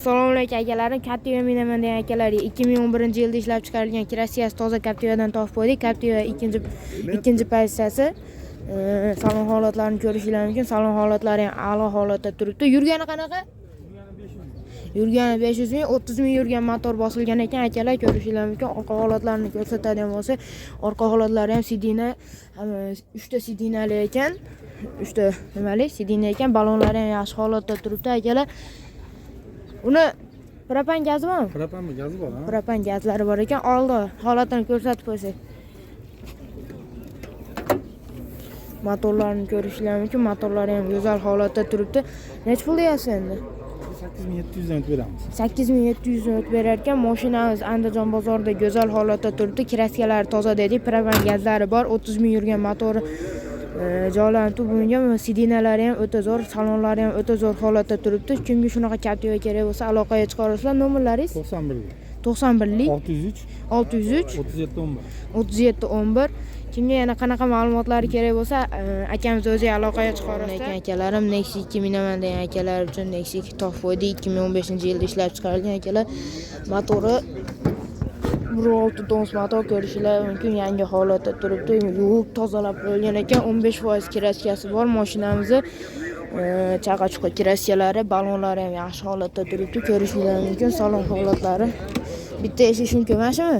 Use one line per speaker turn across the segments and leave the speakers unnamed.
Assalomu alaykum akalarim. Captiva minaman degan akalar 2011-yilda ishlab chiqarilgan Krassiyasi toza Captivadan topib qo'ydik. Captiva ikkinchi pozitsiyasi. Salon holatlarini ko'rishingiz mumkin. Salon holatlari ham a'lo holatda turibdi. Yurgani qanaqa? Yurgani 500 ming, 30 ming yurgan motor bosilgan ekan akalar, ko'rishingiz mumkin. Orqa holatlarini ko'rsatadigan bo'lsa, orqa holatlari ham sidina, 3 ta sidinali ekan. 3 ta nimali sidina ekan. Balonlari ham yaxshi holatda turibdi akalar. Uni propan gazi bormi?
Propanmi, gazi bor, ha?
Propan gazlari bor ekan. Oldi holatini ko'rsatib qo'ysak. Motorlarni ko'rishingiz mumkin. Motorlari ham go'zal holatda turibdi. Nech pul deyapsiz endi?
8700 dan o'tib beramiz.
8700 dan o'tib berar ekan. Mashinamiz Andijon bozorida go'zal holatda turibdi. Kraskalari toza dedik. Propan gazlari bor. 30 ming yurgan motori joylanib bunga sidinalari ham o'ta zo'r, salonlari ham o'ta zo'r holatda turibdi. Kimga shunaqa Captiva kerak bo'lsa, aloqaga chiqarsizlar. Nomerlaringiz 91lik 603 3711. Kimga yana qanaqa ma'lumotlar kerak bo'lsa, akamiz o'zi aloqaga chiqarar ekan akalarim. Nexi 2 minaman degan akalar uchun Nexi 2 topib qo'ydik. 2015-yilda ishlab chiqarilgan akalar. Motori 1.6 tons motor ko'rishingiz mumkin, yangi holatda turibdi. Yuvib tozalab qo'yilgan ekan. 15% kraskasi bor mashinamizni. Chaqa-chuqa kraskalari, balonlari ham yaxshi holatda turibdi. Ko'rishingiz mumkin. Salon holatlari. Bitta eshik shunka mashina.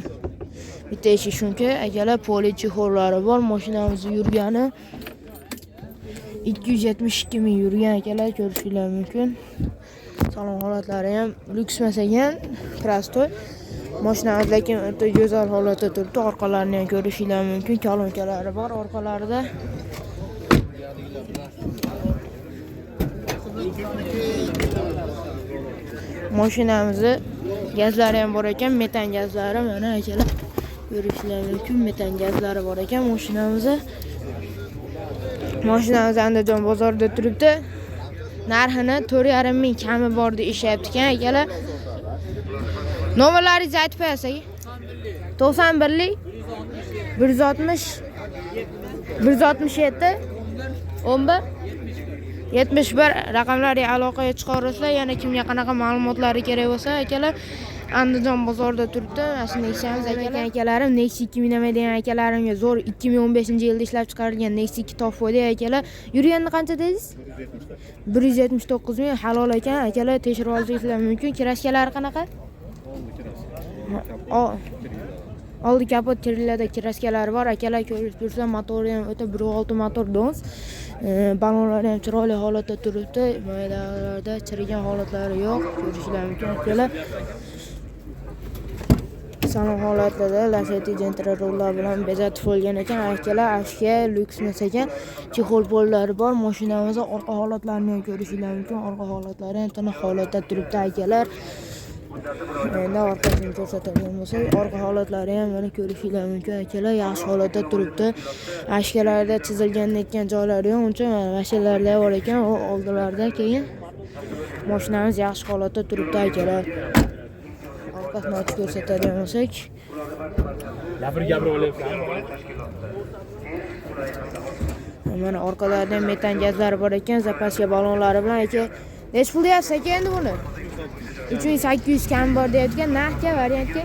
Bitta eshik shunka. Akalar poli chexollari bor. Mashinamiz yurgani 272 ming yurgan akalar, ko'rishingiz mumkin. Salon holatlari ham lyuks emas ekan, prostoy. Mashinamiz lekin o'ta go'zal holatda turibdi. Orqalarini ham ko'rishingiz mumkin. Kolonkalari bor orqalarida. Mashinamizni gazlari ham bor ekan, metan gazlari mana akalar. Ko'rishingiz mumkin, metan gazlari bor ekan mashinamizda. Mashinamiz Andijon bozorida turibdi. Narxini 4,5 ming kami bor deb eshityapti ekan akalar. Nomerlaringizni aytib qo'yasiz. 91lik 160 167 11 71 raqamlarga aloqaga chiqarsizlar. Yana kimga qanaqa ma'lumotlari kerak bo'lsa akalar, Andijon bozorida turibdi. Mana Nexamiz akalarim, Nexi 2 minaman degan akalarimga zo'r 2015-yilda ishlab chiqarilgan Nexi 2 topib qo'ydik akalar. Yurgani qancha dedingiz? 179 ming halol ekan akalar, tekshirib olishingiz mumkin. Kraskalari qanaqa? Oldi kapot kirillada kraskalari bor akalar, ko'rib tursa, motori ham o'ta 1.6 motor dons. Balonlari ham chiroyli holatda turibdi. Maydalarda chirigan holatlari yo'q, ko'rishingiz mumkin akalar. Salon holatida Lacetti Gentrarollar bilan bezatib qo'yilgan ekan akalar. Ashga lyuks emas ekan. Chexol pollari bor. Mashinamizning orqa holatlarini ham ko'rishingiz mumkin. Orqa holatlari ham tiniq holatda turibdi akalar. Endi orqasini ko'rsatadigan bo'lsak, orqa holatlari ham mana ko'rishingiz mumkin akalar, yaxshi holatda turibdi. Ashkalarda chizilgan netgan joylari yo'q, uncha mashinalarda bor ekan, u oldilarda keyin mashinamiz yaxshi holatda turibdi akalar. Orqasini ochib ko'rsatadigan bo'lsak,
Gapirib olyapsan.
mana orqalarida ham metan gazlari bor ekan, zapaska balonlari bilan aka. Nech pul deyapsiz aka endi buni? 3800 kam bor deyotgan, naqdga variantga?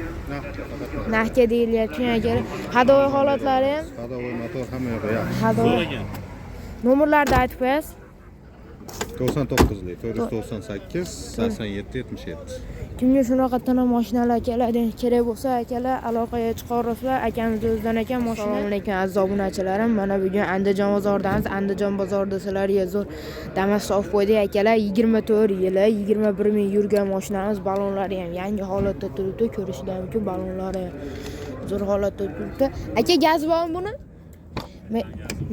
Naqdga deyilyapti aka. Hadovoy holatlari ham?
Hadovoy motor hamma yo'q, yaxshi.
Hadovoy. Nomerlarni aytib qo'yasiz?
99lik 498 87 77.
Kimga shunaqa tana mashinalar kerak bo'lsa akalar, aloqaga chiqarsizlar. Akamiz o'zidan ekan. Assalomu alaykum aziz obunachilarim. Mana bugun Andijon bozoridamiz. Andijon bozorida sizlarga zo'r Damas topib qo'ydik akalar. 24 yili 21 ming yurgan mashinamiz, balonlari ham yangi holatda turibdi. Ko'rishingiz mumkin, balonlari zo'r holatda turibdi. Aka, gaz bormi buni?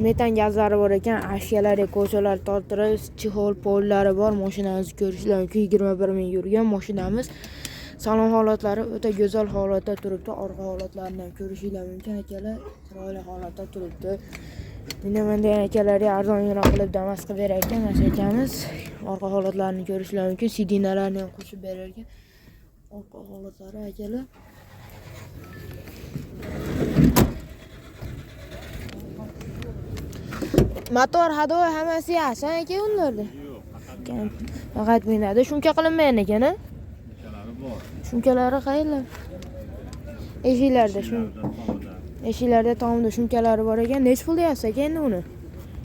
Metan gazlari bor ekan, ashkalari, ko'chalar tortirib, chexol pollari bor. Mashinamizni ko'rishingiz mumkin, 21 ming yurgan mashinamiz. Salon holatlari o'ta go'zal holatda turibdi. Orqa holatlarini ham ko'rishingiz mumkin akalar, chiroyli holatda turibdi. Minaman degan akalarga arzonroq qilib Damas qilib berar ekan akamiz. Orqa holatlarini ko'rishingiz mumkin, sidinalarni ham qo'shib berar ekan. Orqa holatlari akalar. Motor, hadovoy hammasi yaxshi aka ularda. Faqat minadi. Shuncha qilinmagan ekan-a? Shumkalari qayerlar? Eshiklarda eshiklarda tomda shumkalari bor ekan. Nech pul deyapsiz aka endi uni?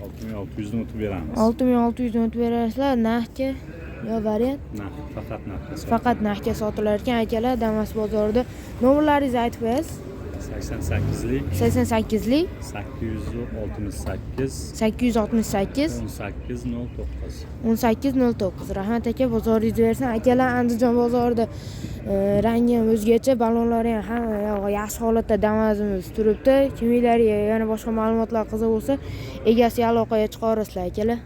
6600 dan o'tib beramiz.
6600 dan o'tib berasizlar. Naqdga yo variant?
Faqat naqd.
Faqat naqdga sotilar ekan akalar. Damas bozorida. Nomerlaringizni aytib qo'yasiz.
88lik
88lik
868
868
1809.
1809. Rahmat aka, bozoringiz bersin. Akalar Andijon bozorida rangi ham o'zgacha, ballonlari ham hamma yog'i yaxshi holatda Damas'imiz turibdi. Kimlarga yana boshqa ma'lumotlar qiziq bo'lsa, egasiga aloqaga chiqarasizlar akalar.